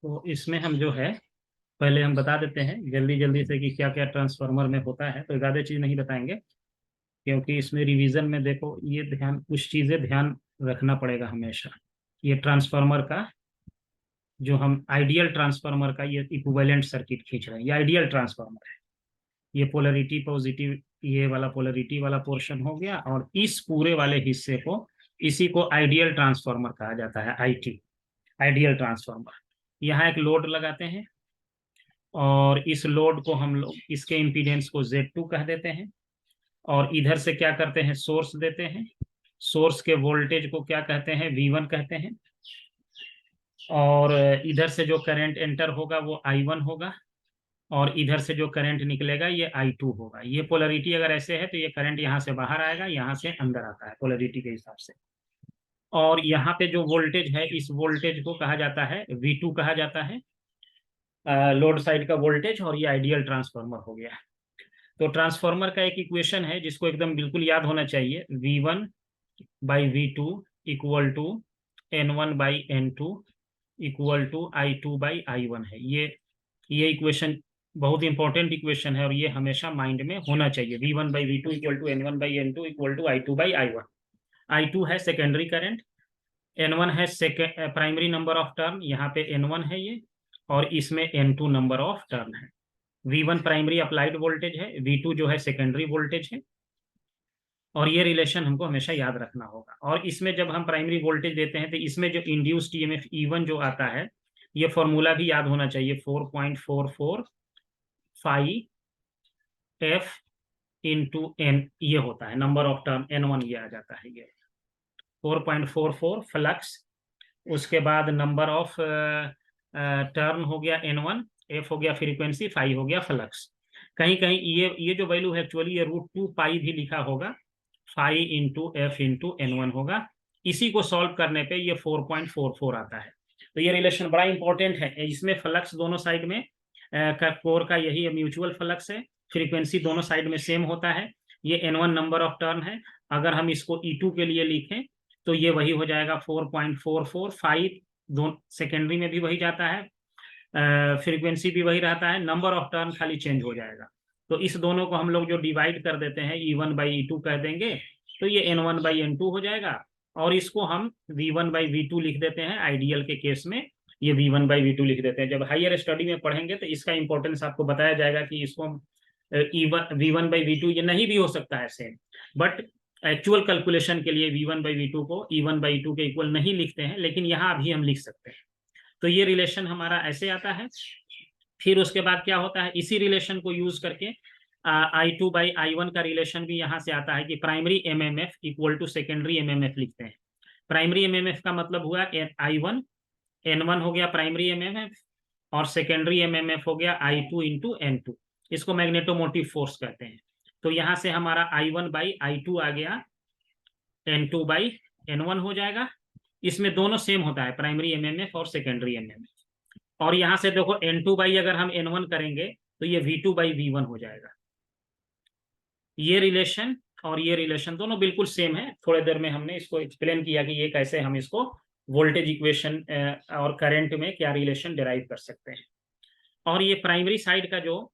तो इसमें हम जो है पहले हम बता देते हैं जल्दी जल्दी से कि क्या क्या ट्रांसफार्मर में होता है। तो ज़्यादा चीज़ नहीं बताएंगे क्योंकि इसमें रिवीजन में देखो ये ध्यान कुछ चीज़ें ध्यान रखना पड़ेगा हमेशा। ये ट्रांसफार्मर का जो हम आइडियल ट्रांसफार्मर का ये इक्विवेलेंट सर्किट खींच रहे हैं, ये आइडियल ट्रांसफार्मर है। ये पोलरिटी पॉजिटिव, ये वाला पोलरिटी वाला पोर्शन हो गया, और इस पूरे वाले हिस्से को इसी को आइडियल ट्रांसफार्मर कहा जाता है, आईटी, आइडियल ट्रांसफार्मर। यहाँ एक लोड लगाते हैं और इस लोड को हम लोग इसके इम्पीडेंस को Z2 कह देते हैं, और इधर से क्या करते हैं, सोर्स देते हैं। सोर्स के वोल्टेज को क्या कहते हैं, V1 कहते हैं, और इधर से जो करंट एंटर होगा वो I1 होगा, और इधर से जो करंट निकलेगा ये I2 होगा। ये पोलरिटी अगर ऐसे है तो ये करंट यहाँ से बाहर आएगा, यहाँ से अंदर आता है पोलरिटी के हिसाब से। और यहाँ पे जो वोल्टेज है इस वोल्टेज को कहा जाता है V2 कहा जाता है, लोड साइड का वोल्टेज। और ये आइडियल ट्रांसफार्मर हो गया। तो ट्रांसफार्मर का एक इक्वेशन है जिसको एकदम बिल्कुल याद होना चाहिए, V1/V2 equal to N1/N2 equal to I2/I1 है। ये इक्वेशन बहुत इंपॉर्टेंट इक्वेशन है और ये हमेशा माइंड में होना चाहिए। V1/V2 equal to N1/N2 equal to I2/I1। I2 है सेकेंडरी करंट, N1 है प्राइमरी नंबर ऑफ टर्न, यहाँ पे N1 है ये, और इसमें N2 नंबर ऑफ टर्न है। V1 प्राइमरी अप्लाइड वोल्टेज है, V2 जो है सेकेंडरी वोल्टेज है, और ये रिलेशन हमको हमेशा याद रखना होगा। और इसमें जब हम प्राइमरी वोल्टेज देते हैं तो इसमें जो इंड्यूस्ड ईएमएफ E1 जो आता है, ये फॉर्मूला भी याद होना चाहिए, 4.445 F इंटू N, ये होता है नंबर ऑफ टर्न, N1 ये आ जाता है, ये 4.44 फ्लक्स, उसके बाद नंबर ऑफ टर्न हो गया N1, F हो गया फ्रीक्वेंसी, फाई हो गया फ्लक्स। कहीं कहीं ये जो वैल्यू है एक्चुअली ये √2 भी लिखा होगा, phi into F into N1 होगा। इसी को सॉल्व करने पे ये 4.44 आता है। तो ये रिलेशन बड़ा इंपॉर्टेंट है। इसमें फ्लक्स दोनों साइड में कोर का यही म्यूचुअल फ्लक्स है, फ्रीक्वेंसी दोनों साइड में सेम होता है। ये N1 नंबर ऑफ टर्न है। अगर हम इसको E2 के लिए लिखें तो ये वही हो जाएगा 4.445, दोनों सेकेंडरी में भी वही जाता है, फ्रीक्वेंसी भी वही रहता है, नंबर ऑफ टर्न खाली चेंज हो जाएगा। तो इस दोनों को हम लोग जो डिवाइड कर देते हैं E1/E2 कह देंगे, तो ये N1/N2 हो जाएगा। और इसको हम V1/V2 लिख देते हैं, आइडियल के केस में ये V1/V2 लिख देते हैं। जब हायर स्टडी में पढ़ेंगे तो इसका इंपॉर्टेंस आपको बताया जाएगा कि इसको हम V1/V2 ये नहीं भी हो सकता है सेम, बट एक्चुअल कैलकुलेशन के लिए V1/V2 को E1/E2 के इक्वल नहीं लिखते हैं, लेकिन यहाँ अभी हम लिख सकते हैं। तो ये रिलेशन हमारा ऐसे आता है। फिर उसके बाद क्या होता है, इसी रिलेशन को यूज करके I2/I1 का रिलेशन भी यहाँ से आता है कि primary MMF equal to secondary MMF लिखते हैं। प्राइमरी MMF का मतलब हुआ I1, N1 हो गया प्राइमरी MMF, और सेकेंडरी MMF हो गया I2 इंटू N2। इसको मैग्नेटोमोटिव फोर्स कहते हैं। तो यहाँ से हमारा I1/I2 आ गया, N2/N1 हो जाएगा। इसमें दोनों सेम होता है, प्राइमरी MMF और सेकेंडरी MMF। और यहाँ से देखो N2 अगर हम N1 करेंगे तो ये V2/V1 हो जाएगा। ये रिलेशन और ये रिलेशन दोनों बिल्कुल सेम है। थोड़ी देर में हमने इसको एक्सप्लेन किया कि ये कैसे हम इसको वोल्टेज इक्वेशन और करंट में क्या रिलेशन डिराइव कर सकते हैं। और ये प्राइमरी साइड का जो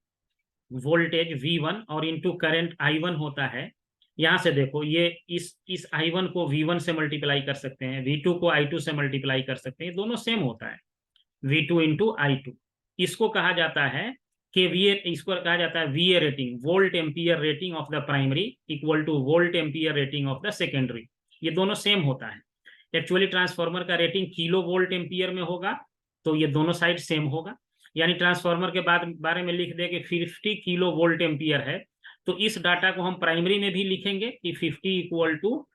वोल्टेज V1 और इंटू करंट I1 होता है, यहाँ से देखो ये इस I1 को V1 से मल्टीप्लाई कर सकते हैं, V2 को I2 से मल्टीप्लाई कर सकते हैं, दोनों सेम होता है, V2 इंटू I2। इसको कहा जाता है KVA, इसको कहा जाता है VA rating, volt ampere rating of the primary equal two volt ampere rating of the secondary. ये दोनों सेम होता है। एक्चुअली ट्रांसफार्मर का रेटिंग किलो वोल्ट एम्पियर में होगा, तो ये दोनों साइड सेम होगा। यानी ट्रांसफार्मर के बारे में लिख दे कि 50 किलो वोल्ट एम्पियर है, तो इस डाटा को हम प्राइमरी में भी लिखेंगे कि 50 equal to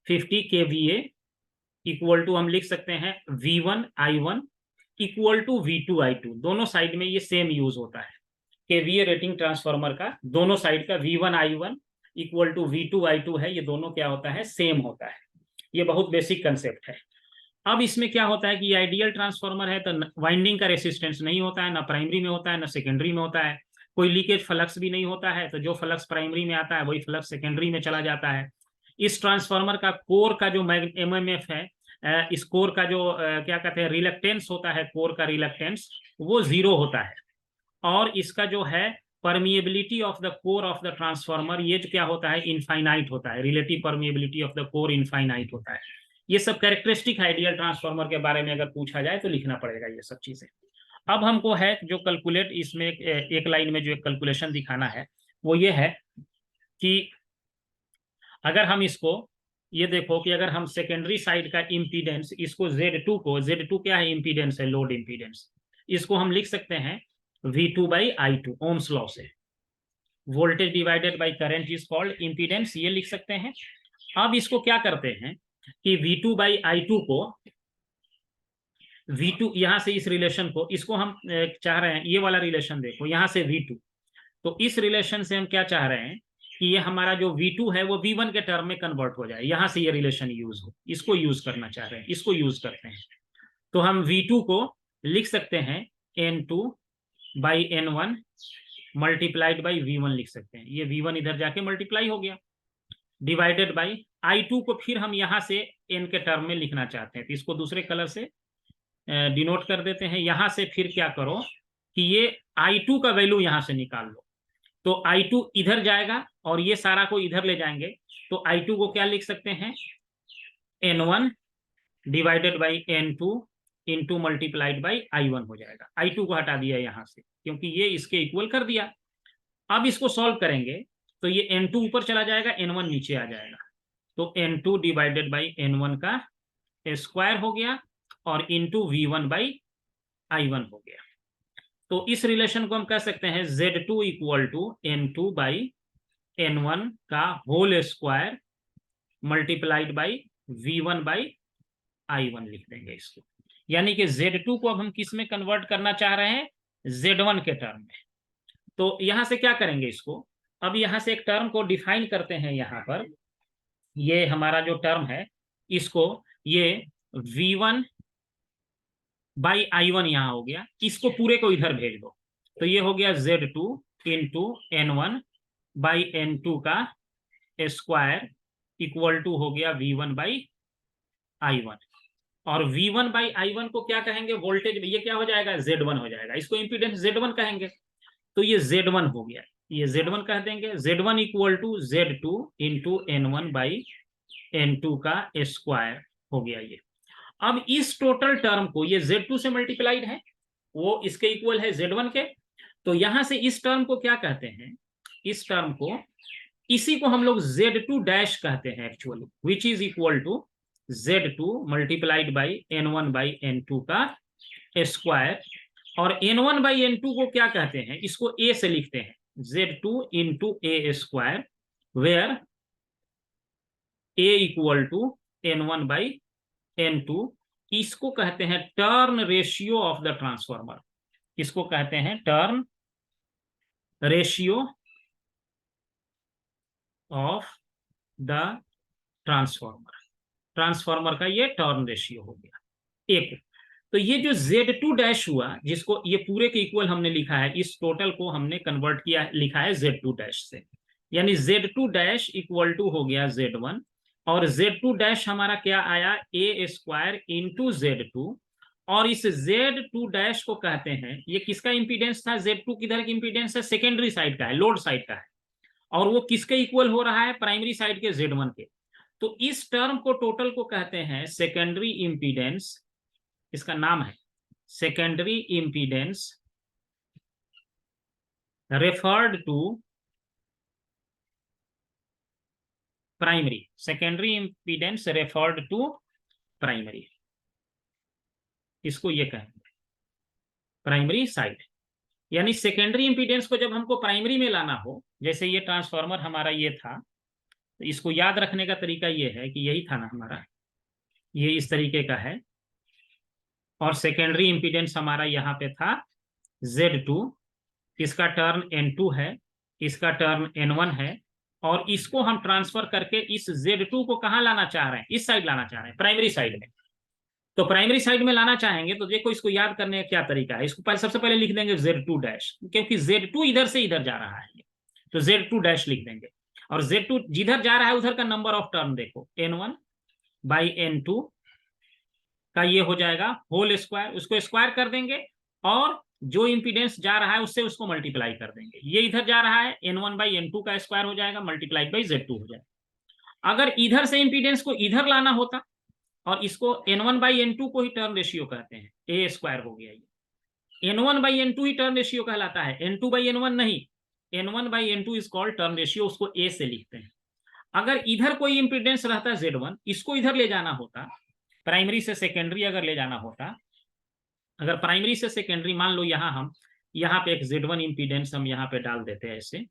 50 KVA equal to हम लिख सकते हैं V1/I1 इक्वल टू V2/I2। दोनों साइड में ये सेम यूज होता है। KVA रेटिंग ट्रांसफार्मर का दोनों साइड का V1/I1 इक्वल टू V2/I2 है, ये दोनों क्या होता है, सेम होता है। ये बहुत बेसिक कंसेप्ट है। अब इसमें क्या होता है कि आइडियल ट्रांसफार्मर है तो वाइंडिंग का रेसिस्टेंस नहीं होता है, ना प्राइमरी में होता है ना सेकेंडरी में होता है, कोई लीकेज फ्लक्स भी नहीं होता है। तो जो फ्लक्स प्राइमरी में आता है वही फ्लक्स सेकेंडरी में चला जाता है। इस ट्रांसफार्मर का कोर का जो MMF है इस कोर का जो क्या कहते हैं रिलक्टेंस होता है, कोर का रिलक्टेंस वो 0 होता है। और इसका जो है permeability of the core of the transformer, ये जो क्या होता है इनफाइनाइट होता है, relative permeability of the core infinite होता है। ये सब कैरेक्टरिस्टिक आइडियल ट्रांसफार्मर के बारे में अगर पूछा जाए तो लिखना पड़ेगा ये सब चीजें। अब हमको है जो कैलकुलेट, इसमें एक लाइन में जो एक कैलकुलेशन दिखाना है वो ये है कि अगर हम इसको, ये देखो कि अगर हम सेकेंडरी साइड का इम्पीडेंस, इसको Z2 को, Z2 क्या है इम्पीडेंस है, लोड इम्पीडेंस, इसको हम लिख सकते हैं V2/I2 ओम्स लॉ से। Voltage divided by current is called impedance, ये लिख सकते हैं। अब इसको क्या करते हैं कि V2/I2 को, V2 यहां से इस रिलेशन को, इसको हम चाह रहे हैं, ये वाला रिलेशन देखो यहां से V2, तो इस रिलेशन से हम क्या चाह रहे हैं कि ये हमारा जो V2 है वो V1 के टर्म में कन्वर्ट हो जाए, यहां से ये रिलेशन यूज हो, इसको यूज करना चाह रहे हैं, इसको यूज करते हैं। तो हम V2 को लिख सकते हैं N2/N1 मल्टीप्लाइड बाई V1 लिख सकते हैं, ये V1 इधर जाके मल्टीप्लाई हो गया, डिवाइडेड बाई I2 को फिर हम यहां से N के टर्म में लिखना चाहते हैं, तो इसको दूसरे कलर से डिनोट कर देते हैं। यहां से फिर क्या करो कि ये I2 का वैल्यू यहां से निकाल लो, तो I2 इधर जाएगा और ये सारा को इधर ले जाएंगे, तो I2 को क्या लिख सकते हैं N1 divided by N2 into multiplied by I1 हो जाएगा। I2 को हटा दिया यहां से क्योंकि ये इसके इक्वल कर दिया। अब इसको सॉल्व करेंगे तो ये N2 ऊपर चला जाएगा, N1 नीचे आ जाएगा, तो N2 डिवाइडेड बाई N1 का स्क्वायर हो गया और इंटू V1/I1 हो गया। तो इस रिलेशन को हम कह सकते हैं Z2 इक्वल टू N2/N1 का whole square multiplied by V1/I1 लिख देंगे इसको। यानी कि Z2 को अब हम किस में कन्वर्ट करना चाह रहे हैं, Z1 के टर्म में। तो यहां से क्या करेंगे इसको, अब यहां से एक टर्म को डिफाइन करते हैं, यहां पर ये हमारा जो टर्म है इसको, ये V1/I1 यहां हो गया, इसको पूरे को इधर भेज दो, तो ये हो गया Z2 इंटू N1/N2 का स्क्वायर इक्वल टू हो गया V1/I1। और V1/I1 को क्या कहेंगे, वोल्टेज, ये क्या हो जाएगा Z1 हो जाएगा, इसको इंपीडेंस Z1 कहेंगे, तो ये Z1 हो गया, ये Z1 कह देंगे। Z1 equal to Z2 into N1/N2 का स्क्वायर हो गया ये। अब इस टोटल टर्म को, ये Z2 से मल्टीप्लाइड है, वो इसके इक्वल है Z1 के, तो यहां से इस टर्म को क्या कहते हैं, इस टर्म को, इसी को हम लोग Z2 डैश कहते हैं actually, which is equal to Z2 multiplied by N1/N2 का स्क्वायर। और N1/N2 को क्या कहते हैं, इसको A से लिखते हैं, Z2 into A square, where A equal to N1/N2। इसको कहते हैं turn ratio of the transformer, इसको कहते हैं turn ratio of the transformer, transformer का ये टर्न रेशियो हो गया एक। तो ये जो Z2 डैश हुआ, जिसको ये पूरे के इक्वल हमने लिखा है, इस टोटल को हमने कन्वर्ट किया, लिखा है Z2 डैश से, यानी Z2 डैश इक्वल टू हो गया Z1, और Z2 डैश हमारा क्या आया, A स्क्वायर इंटू Z2। और इस Z2 डैश को कहते हैं, ये किसका इंपीडेंस था, Z2 किधर की इंपीडेंस है, सेकेंडरी साइड का है, लोड साइड का है, और वो किसके इक्वल हो रहा है, प्राइमरी साइड के Z1 के। तो इस टर्म को, टोटल को कहते हैं सेकेंडरी इंपीडेंस, इसका नाम है secondary impedance referred to primary, secondary impedance referred to primary, इसको ये कहेंगे प्राइमरी साइड। यानी सेकेंडरी इंपीडेंस को जब हमको प्राइमरी में लाना हो, जैसे ये ट्रांसफार्मर हमारा ये था, तो इसको याद रखने का तरीका ये है कि यही था ना हमारा, ये इस तरीके का है, और सेकेंडरी इंपीडेंस हमारा यहाँ पे था Z2, इसका टर्न N2 है, इसका टर्न N1 है, और इसको हम ट्रांसफर करके इस Z2 को कहाँ लाना चाह रहे हैं, इस साइड लाना चाह रहे हैं, प्राइमरी साइड में। तो प्राइमरी साइड में लाना चाहेंगे तो देखो इसको याद करने का क्या तरीका है, इसको सबसे पहले लिख देंगे Z2 डैश, क्योंकि Z2 इधर से इधर जा रहा है, तो Z2 डैश लिख देंगे, और Z2 जिधर जा रहा है उधर का नंबर ऑफ टर्न देखो, N1/N2 का ये हो जाएगा होल स्क्वायर, उसको स्क्वायर कर देंगे और जो इंपीडेंस जा रहा है उससे उसको मल्टीप्लाई कर देंगे। ये इधर जा रहा है N1/N2 का स्क्वायर हो जाएगा मल्टीप्लाइड बाई Z2 हो जाएगा। अगर इधर से इंपीडेंस को इधर लाना होता और इसको N1/N2 को ही टर्न रेशियो कहते हैं, ए स्क्वायर हो गया ये। N1/N2 ही टर्न रेशियो कहलाता है, N2/N1 नहीं। N1/N2 is called turn ratio, उसको ए से लिखते हैं। अगर इधर कोई इंपीडेंस रहता Z1, इसको इधर ले जाना होता, प्राइमरी से सेकेंडरी अगर ले जाना होता, अगर प्राइमरी से सेकेंडरी मान लो हम यहाँ पे एक Z1 इंपीडेंस हम यहाँ पे डाल देते हैं ऐसे,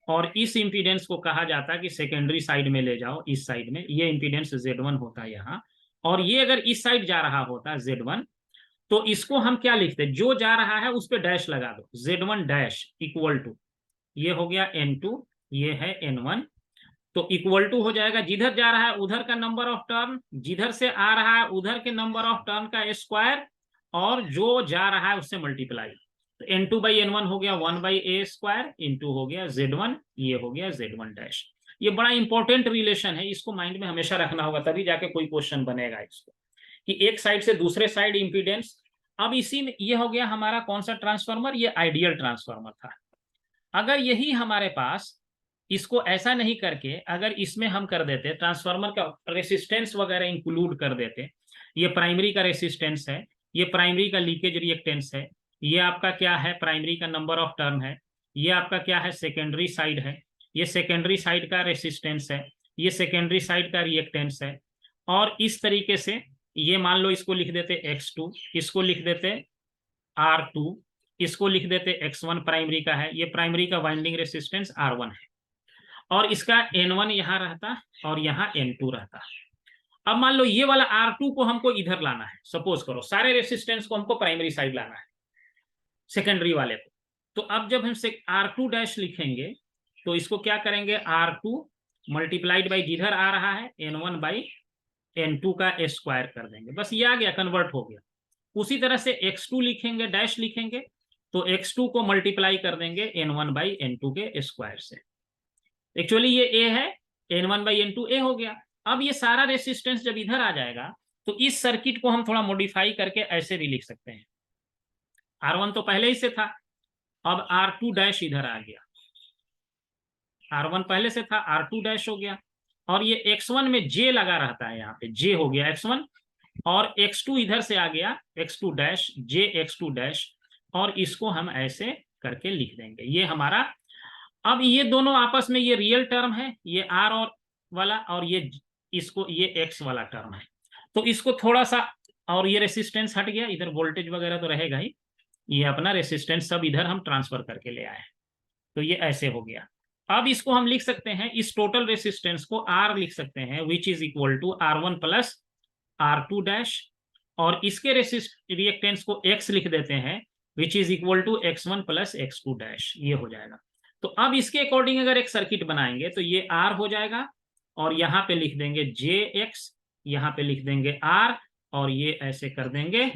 और इस इंपीडेंस को कहा जाता है कि सेकेंडरी साइड में ले जाओ, इस साइड में ये इंपीडेंस Z1 होता है यहाँ, और ये अगर इस साइड जा रहा होता Z1, तो इसको हम क्या लिखते, जो जा रहा है उस पर डैश लगा दो, Z1 डैश इक्वल टू, ये हो गया N2, ये है N1, तो इक्वल टू हो जाएगा जिधर जा रहा है उधर का नंबर ऑफ टर्न, जिधर से आ रहा है उधर के नंबर ऑफ टर्न का स्क्वायर, और जो जा रहा है उससे मल्टीप्लाई। तो N2/N1 हो गया 1/A² इंटू हो गया Z1, ये हो गया Z1 डैश। ये बड़ा इंपॉर्टेंट रिलेशन है, इसको माइंड में हमेशा रखना होगा, तभी जाके कोई क्वेश्चन बनेगा इसको, कि एक साइड से दूसरे साइड इंपीडेंस। अब इसी में ये हो गया हमारा कौन सा ट्रांसफार्मर, ये आइडियल ट्रांसफार्मर था। अगर यही हमारे पास, इसको ऐसा नहीं करके अगर इसमें हम कर देते, ट्रांसफार्मर का रेसिस्टेंस वगैरह इंक्लूड कर देते, ये प्राइमरी का रेसिस्टेंस है, ये प्राइमरी का लीकेज रिएक्टेंस है, ये आपका क्या है प्राइमरी का नंबर ऑफ टर्न है, ये आपका क्या है सेकेंडरी साइड है, ये सेकेंडरी साइड का रेसिस्टेंस है, ये सेकेंडरी साइड का रिएक्टेंस है, और इस तरीके से ये मान लो इसको लिख देते X2, इसको लिख देते R2, इसको लिख देते X1 प्राइमरी का है, ये प्राइमरी का वाइंडिंग रेसिस्टेंस R1 है, और इसका N1 यहाँ रहता और यहाँ N2 रहता। अब मान लो ये वाला R2 को हमको इधर लाना है, सपोज करो सारे रेसिस्टेंस को हमको प्राइमरी साइड लाना है, सेकेंडरी वाले को। तो अब जब हम R2 डैश लिखेंगे तो इसको क्या करेंगे, R2 मल्टीप्लाइड बाई जिधर आ रहा है N1/N2 का स्क्वायर कर देंगे, बस ये आ गया, कन्वर्ट हो गया। उसी तरह से X2 लिखेंगे, डैश लिखेंगे, तो X2 को मल्टीप्लाई कर देंगे N1/N2 के स्क्वायर से। एक्चुअली ये ए है, N1/N2 ए हो गया। अब ये सारा रेसिस्टेंस जब इधर आ जाएगा तो इस सर्किट को हम थोड़ा मॉडिफाई करके ऐसे भी लिख सकते हैं, R1 तो पहले ही से था, अब R2 डैश इधर आ गया, R1 पहले से था, R2 डैश हो गया, और ये X1 में J लगा रहता है, यहाँ पे J हो गया X1, और X2 इधर से आ गया X2 dash, J X2 dash, और इसको हम ऐसे करके लिख देंगे, ये हमारा। अब ये दोनों आपस में ये रियल टर्म है, ये R और वाला, और ये इसको ये X वाला टर्म है, तो इसको थोड़ा सा, और ये रेसिस्टेंस हट गया, इधर वोल्टेज वगैरह तो रहेगा ही, ये अपना रेसिस्टेंस सब इधर हम ट्रांसफर करके ले आए, तो ये ऐसे हो गया। अब इसको हम लिख सकते हैं, इस टोटल रेसिस्टेंस को R लिख सकते हैं, which is equal to R1 plus R2 dash, और इसके रिएक्टेंस को X लिख देते हैं, which is equal to X1 plus X2 dash, ये हो जाएगा। तो अब इसके अकॉर्डिंग अगर एक सर्किट बनाएंगे तो ये R हो जाएगा, और यहाँ पे लिख देंगे JX, यहाँ पे लिख देंगे R, और ये ऐसे कर देंगे,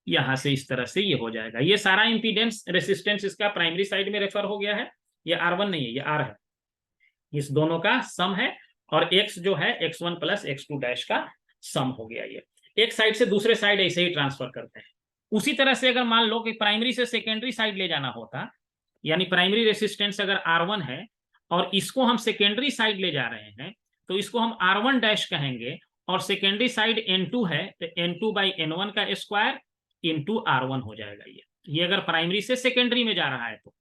यहां से इस तरह से ये हो जाएगा। ये सारा इंपीडेंस रेसिस्टेंस इसका प्राइमरी साइड में रेफर हो गया है, ये R1 नहीं है, ये R है, इस दोनों का सम है, और X जो है X1 प्लस X2 डैश का सम हो गया। ये एक साइड से दूसरे साइड ऐसे ही ट्रांसफर करते हैं। उसी तरह से अगर मान लो कि प्राइमरी से सेकेंडरी साइड ले जाना होता, यानी प्राइमरी रेसिस्टेंस अगर R1 है और इसको हम सेकेंडरी साइड ले जा रहे हैं, तो इसको हम R1 डैश कहेंगे, और सेकेंडरी साइड N2 है तो N2/N1 का स्क्वायर इंटू R1 हो जाएगा। ये अगर प्राइमरी से सेकेंडरी में जा रहा है तो।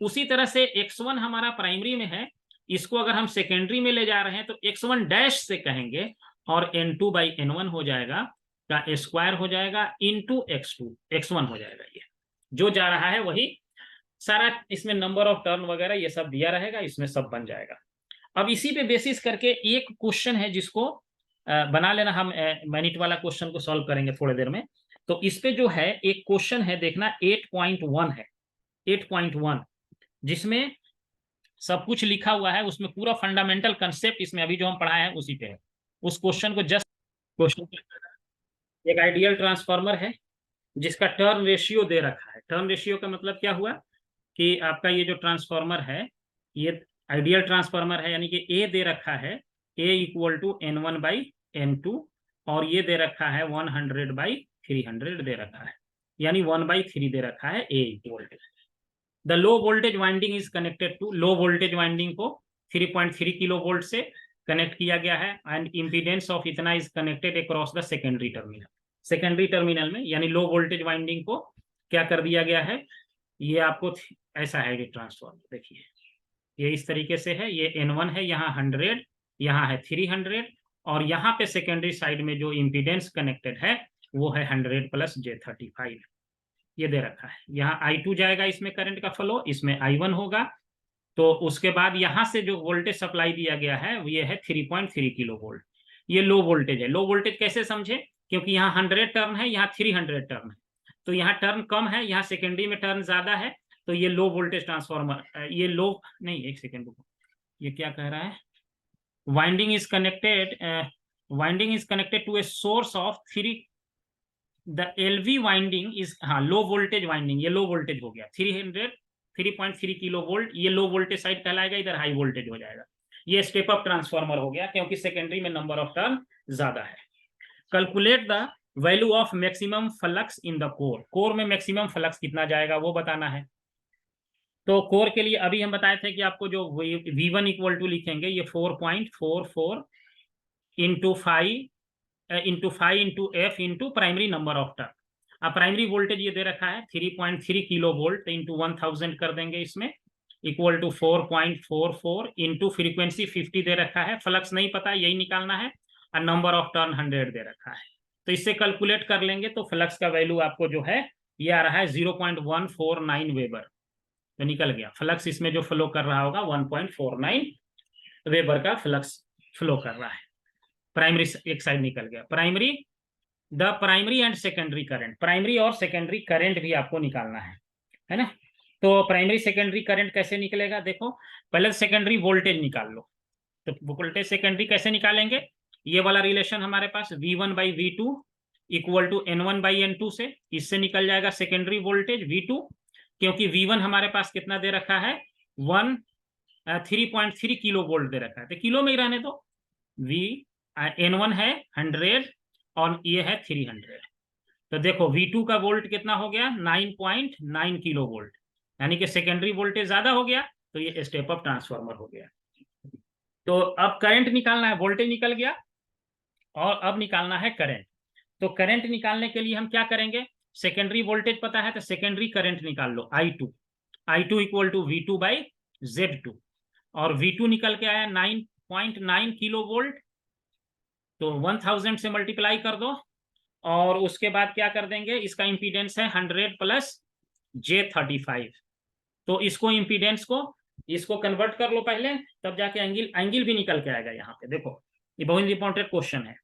उसी तरह से X1 हमारा प्राइमरी में है, इसको अगर हम सेकेंडरी में ले जा रहे हैं तो X1 डैश से कहेंगे, और N2/N1 हो जाएगा का स्क्वायर हो जाएगा इंटू X1 हो जाएगा। ये जो जा रहा है वही सारा, इसमें नंबर ऑफ टर्न वगैरह ये सब दिया रहेगा, इसमें सब बन जाएगा। अब इसी पे बेसिस करके एक क्वेश्चन है जिसको बना लेना, हम मिनट वाला क्वेश्चन को सॉल्व करेंगे थोड़ी देर में। तो इस पे जो है एक क्वेश्चन है, देखना 8.1 है, 8.1, जिसमें सब कुछ लिखा हुआ है, उसमें पूरा फंडामेंटल कंसेप्ट इसमें अभी जो हम पढ़ाए हैं उसी पे है। उस क्वेश्चन को जस्ट क्वेश्चन, एक आइडियल ट्रांसफार्मर है जिसका टर्न रेशियो दे रखा है। टर्न रेशियो का मतलब क्या हुआ कि आपका ये जो ट्रांसफार्मर है ये आइडियल ट्रांसफार्मर है, यानी कि ए दे रखा है, ए इक्वल टू N1/N2, और ये दे रखा है 100/300 दे रखा है, यानी 1/3 दे रखा है a voltage. The low voltage winding is connected to, low voltage winding को 3.3 किलो वोल्ट से कनेक्ट किया गया है, एंड इम्पीडेंस ऑफ इतना is connected across the secondary terminal. Secondary terminal में यानी लो वोल्टेज वाइंडिंग को क्या कर दिया गया है, ये आपको ऐसा है ये ट्रांसफॉर्मर, देखिए ये इस तरीके से है, ये N1 है, यहाँ 100, यहाँ है 300, और यहाँ पे सेकेंडरी साइड में जो इम्पीडेंस कनेक्टेड है वो है 100 + j35, ये दे रखा है। यहाँ I2 जाएगा, इसमें करंट का फ्लो, इसमें I1 होगा। तो उसके बाद यहाँ से जो वोल्टेज सप्लाई दिया गया है ये है 3.3 किलो वोल्ट। ये लो वोल्टेज है। लो वोल्टेज कैसे समझे, क्योंकि यहाँ 100 टर्न है, यहाँ 300 टर्न है, तो यहाँ टर्न कम है, यहाँ सेकेंडरी में टर्न ज्यादा है, तो ये लो वोल्टेज ट्रांसफॉर्मर, ये लो नहीं, एक सेकेंड रुको, ये क्या कह रहा है, winding is connected to a source of 3, the LV winding is, हाँ लो वोल्टेज वाइंडिंग, ये लो वोल्टेज हो गया, 3.3 किलो वोल्ट, ये लो वोल्टेज साइड कहलाएगा, इधर हाई वोल्टेज हो जाएगा। ये स्टेप अप ट्रांसफार्मर हो गया, क्योंकि सेकेंडरी में नंबर ऑफ टर्न ज्यादा है। Calculate the value of maximum flux in the core, core में मैक्सिमम फ्लक्स कितना जाएगा वो बताना है। तो कोर के लिए अभी हम बताए थे कि आपको जो V1 इक्वल टू लिखेंगे, ये 4.44 into 5 into F into primary number of turn. अब प्राइमरी वोल्टेज ये दे रखा है 3.3 किलो वोल्ट इंटू 1000 कर देंगे इसमें, इक्वल टू 4.44 इंटू फ्रीक्वेंसी 50 दे रखा है, फ्लक्स नहीं पता, यही निकालना है, और नंबर ऑफ टर्न 100 दे रखा है। तो इससे कैलकुलेट कर लेंगे तो फ्लक्स का वैल्यू आपको जो है ये आ रहा है 0.149 वेबर, तो निकल गया फ्लक्स, इसमें जो फ्लो कर रहा होगा 1.49 वेबर का फ्लक्स फ्लो कर रहा है। प्राइमरी एक साइड निकल गया। The primary and secondary current, primary और सेकेंडरी करंट भी आपको निकालना है ना। तो प्राइमरी सेकेंडरी करंट कैसे निकलेगा, देखो पहले सेकेंडरी वोल्टेज निकाल लो। तो वोल्टेज सेकेंडरी कैसे निकालेंगे, ये वाला रिलेशन हमारे पास V1/V2 इक्वल टू N1/N2 से, इससे निकल जाएगा सेकेंडरी वोल्टेज V2, क्योंकि V1 हमारे पास कितना दे रखा है 3.3 किलो वोल्ट दे रखा है, तो किलो में ही रहने दो। N1 है 100 और ये है 300, तो देखो V2 का वोल्ट कितना हो गया 9.9 किलो वोल्ट, यानी कि सेकेंडरी वोल्टेज ज्यादा हो गया, तो ये स्टेप अप ट्रांसफार्मर हो गया। तो अब करंट निकालना है, वोल्टेज निकल गया और अब निकालना है करंट। तो करंट निकालने के लिए हम क्या करेंगे, सेकेंडरी वोल्टेज पता है तो सेकेंडरी करंट निकाल लो, I2 इक्वल टू V2/Z2, और V2 निकल के आया 9.9 किलो वोल्ट, तो 1000 से मल्टीप्लाई कर दो, और उसके बाद क्या कर देंगे, इसका इंपीडेंस है 100 + j35, तो इसको इंपीडेंस को इसको कन्वर्ट कर लो पहले, तब जाके एंगल भी निकल के आएगा। यहाँ पे देखो ये बहुत इंपॉर्टेंट क्वेश्चन है।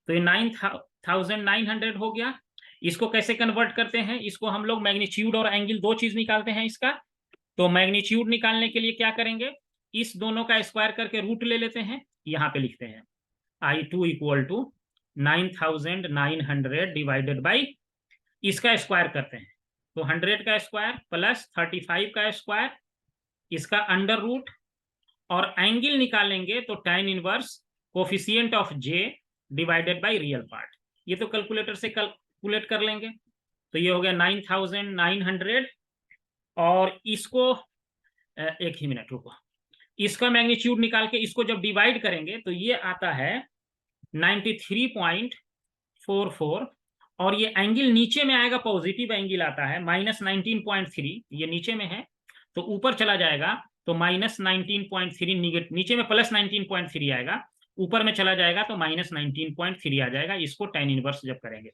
तो ये 9900 हो गया, इसको कैसे कन्वर्ट करते हैं, इसको हम लोग मैग्नीट्यूड और एंगल दो चीज निकालते हैं इसका। तो मैग्नीट्यूड निकालने के लिए क्या करेंगे, इस दोनों का स्क्वायर करके रूट ले लेते हैं, यहाँ पे लिखते हैं I2 equal to 9900 divided by, इसका स्क्वायर करते हैं, तो 100 का स्क्वायर प्लस 35 का स्क्वायर, इसका अंडर रूट, और एंगल निकालेंगे तो tan inverse coefficient of j divided by real part, ये तो कैलकुलेटर से कैलकुलेट कर लेंगे। तो ये हो गया 9900, और इसको एक ही मिनट रुको, इसका मैग्नीट्यूड निकाल के इसको जब डिवाइड करेंगे तो ये आता है 93.44, और ये एंगल नीचे में आएगा, पॉजिटिव एंगल आता है -19.3, ये नीचे में है तो ऊपर चला जाएगा तो -19.3, नीचे में +19.3 आएगा, ऊपर में चला जाएगा तो -19.3 आ जाएगा, इसको tan इनवर्स जब करेंगे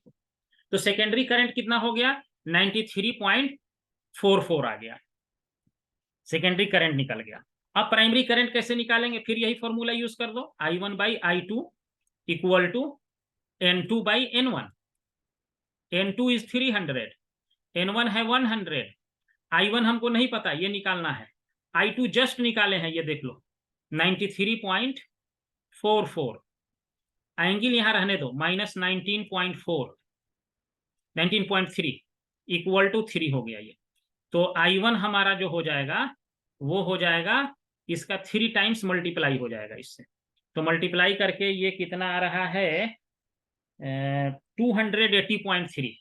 तो सेकेंडरी करंट कितना हो गया 93.44 आ गया, सेकेंडरी करंट निकल गया। अब प्राइमरी करंट कैसे निकालेंगे, फिर यही फॉर्मूला यूज कर दो, I1/I2 equal to N2/N1, N2 is 300, N1 है 100, I1 हमको नहीं पता, ये निकालना है, I2 जस्ट निकाले हैं, ये देख लो 93.44, एंगल यहां रहने दो -19.3 इक्वल टू 3 हो गया ये। तो I1 हमारा जो हो जाएगा वो हो जाएगा, इसका 3 टाइम्स मल्टीप्लाई हो जाएगा इससे, तो मल्टीप्लाई करके ये कितना आ रहा है 280.3,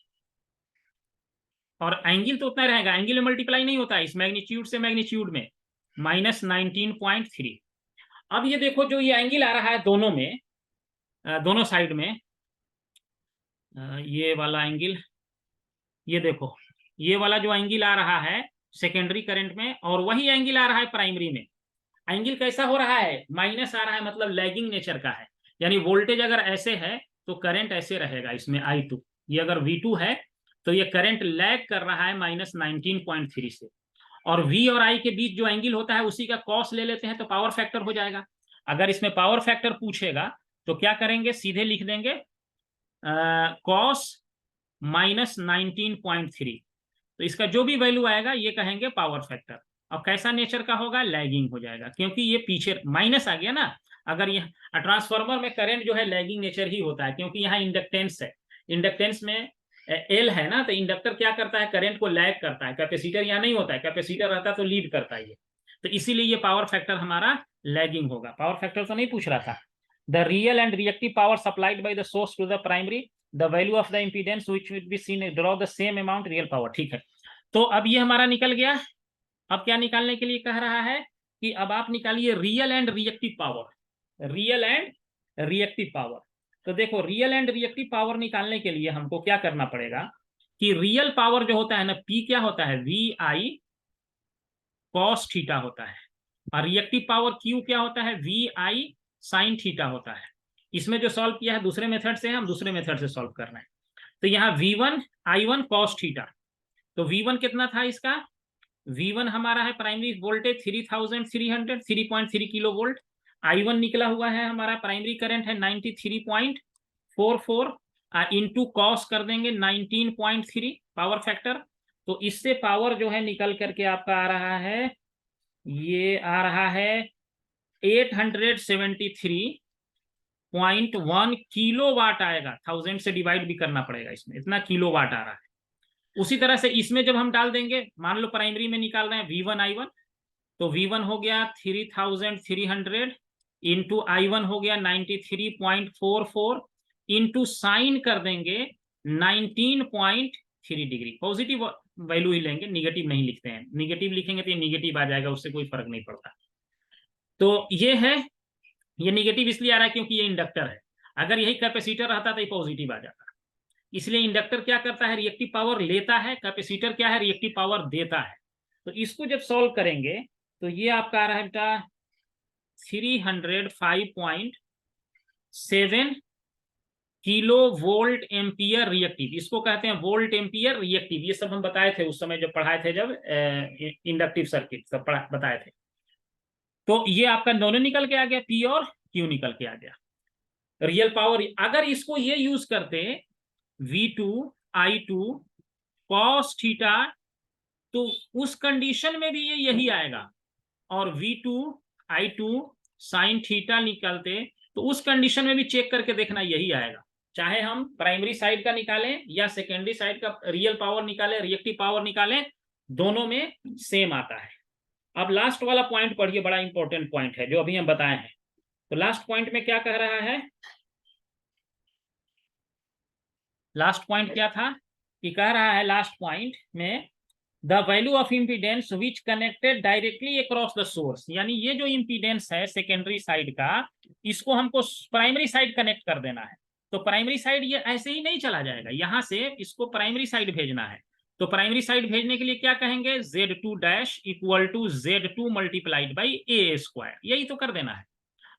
और एंगल तो उतना रहेगा, एंगल में मल्टीप्लाई नहीं होता है इस मैग्नीट्यूड से मैग्नीट्यूड में, -19.3। अब ये देखो जो ये एंगल आ रहा है दोनों में, दोनों साइड में, ये वाला एंगल, ये देखो ये वाला जो एंगल आ रहा है सेकेंडरी करंट में, और वही एंगल आ रहा है प्राइमरी में। एंगल कैसा हो रहा है, माइनस आ रहा है, मतलब लैगिंग नेचर का है। यानी वोल्टेज अगर ऐसे है तो करंट ऐसे रहेगा इसमें I2। ये अगर V2 है तो ये करंट लैग कर रहा है -19.3 से, और V और I के बीच जो एंगल होता है उसी का कॉस ले लेते हैं तो पावर फैक्टर हो जाएगा। अगर इसमें पावर फैक्टर पूछेगा तो क्या करेंगे, सीधे लिख देंगे कॉस -19.3, तो इसका जो भी वैल्यू आएगा ये कहेंगे पावर फैक्टर। अब कैसा नेचर का होगा, लैगिंग हो जाएगा, क्योंकि ये पीछे माइनस आ गया ना। अगर यह ट्रांसफार्मर में करंट जो है लैगिंग नेचर ही होता है, क्योंकि यहाँ इंडक्टेंस है, इंडक्टेंस में एल है ना, तो इंडक्टर क्या करता है, करंट को लैग करता है। कैपेसिटर यहाँ नहीं होता है, कैपेसिटर रहता है तो लीड करता है ये, तो इसीलिए ये पावर फैक्टर हमारा लैगिंग होगा। पावर फैक्टर तो नहीं पूछ रहा था। The real and reactive power supplied by the source to the primary, the value of the impedance which will be seen, draw the same amount real power. ठीक है, तो अब ये हमारा निकल गया। अब क्या निकालने के लिए कह रहा है कि अब आप निकालिए real and reactive power, real and reactive power. तो देखो रियल एंड रिएक्टिव पावर निकालने के लिए हमको क्या करना पड़ेगा कि रियल पावर जो होता है ना, P क्या होता है, VI cos थीटा होता है, और रिएक्टिव पावर Q क्या होता है, VI sin थीटा होता है। इसमें जो सॉल्व किया है दूसरे मेथड से, हम दूसरे मेथड से सॉल्व कर रहे हैं। तो यहाँ V1 I1 cos थीटा, तो V1 कितना था इसका, V1 हमारा है primary voltage 3300, 3.3 kilo volt. I1 निकला हुआ है हमारा प्राइमरी करंट है 93.44, इंटू कॉस कर देंगे 19.3 पावर फैक्टर। तो इससे पावर जो है निकल करके आपका आ रहा है, ये आ रहा है 873.1 किलो वाट आएगा। 1000 से डिवाइड भी करना पड़ेगा इसमें, इतना किलो वाट आ रहा है। उसी तरह से इसमें जब हम डाल देंगे, मान लो प्राइमरी में निकाल रहे हैं V1 I1, तो V1 हो गया 3300 इंटू I1 हो गया 93.44 इंटू साइन कर देंगे 19.3 डिग्री। पॉजिटिव वैल्यू ही लेंगे, निगेटिव नहीं लिखते हैं, निगेटिव लिखेंगे तो ये निगेटिव आ जाएगा, उससे कोई फर्क नहीं पड़ता। तो ये है, ये निगेटिव इसलिए आ रहा है क्योंकि ये इंडक्टर है, अगर यही कैपेसिटर रहता तो ये पॉजिटिव आ जाता। इसलिए इंडक्टर क्या करता है, रिएक्टिव पावर लेता है, कैपेसिटर क्या है, रिएक्टिव पावर देता है। तो इसको जब सॉल्व करेंगे तो ये आपका आ रहा है बेटा 305.7 किलो वोल्ट एम्पियर रिएक्टिव, इसको कहते हैं वोल्ट एम्पियर रिएक्टिव। ये सब हम बताए थे उस समय जब पढ़ाए थे, जब इंडक्टिव सर्किट सब बताए थे। तो ये आपका दोनों निकल के आ गया, P और Q निकल के आ गया। रियल पावर, अगर इसको ये यूज करते V2 I2 cos थीटा, तो उस कंडीशन में भी ये यही आएगा, और V2 I2 sin थीटा निकालते तो उस कंडीशन में भी चेक करके देखना यही आएगा, चाहे हम प्राइमरी साइड का निकालें या सेकेंडरी साइड का रियल पावर निकालें, रिएक्टिव पावर निकालें, दोनों में सेम आता है। अब लास्ट वाला पॉइंट पढ़िए, बड़ा इंपॉर्टेंट पॉइंट है जो अभी हम बताए हैं। तो लास्ट पॉइंट में क्या कह रहा है, लास्ट पॉइंट क्या था कि कह रहा है लास्ट पॉइंट में the value of impedance which connected directly across the source, यानी ये जो इम्पीडेंस है सेकेंडरी साइड का, इसको हमको प्राइमरी साइड कनेक्ट कर देना है। तो प्राइमरी साइड ये ऐसे ही नहीं चला जाएगा, यहां से इसको प्राइमरी साइड भेजना है। तो प्राइमरी साइड भेजने के लिए क्या कहेंगे, Z2 dash equal to Z2 multiplied by A square, यही तो कर देना है।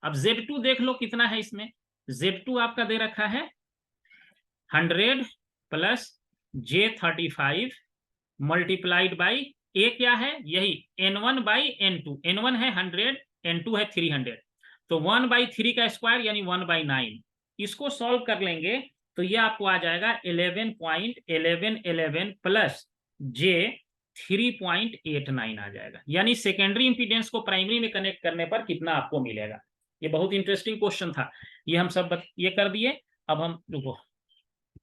अब Z2 देख लो कितना है इसमें, Z2 आपका दे रखा है 100 plus J35 multiplied by A क्या है, यही N1 बाई N2, N1 है 100, N2 है 300, तो 1/3 का स्क्वायर यानी 1/9। इसको सॉल्व कर लेंगे तो ये आपको आ जाएगा 11.1111 प्लस J 3.89 आ जाएगा, यानी सेकेंडरी इंपीडेंस को प्राइमरी में कनेक्ट करने पर कितना आपको मिलेगा। ये बहुत इंटरेस्टिंग क्वेश्चन था, ये हम सब ये कर दिए। अब हम रुको,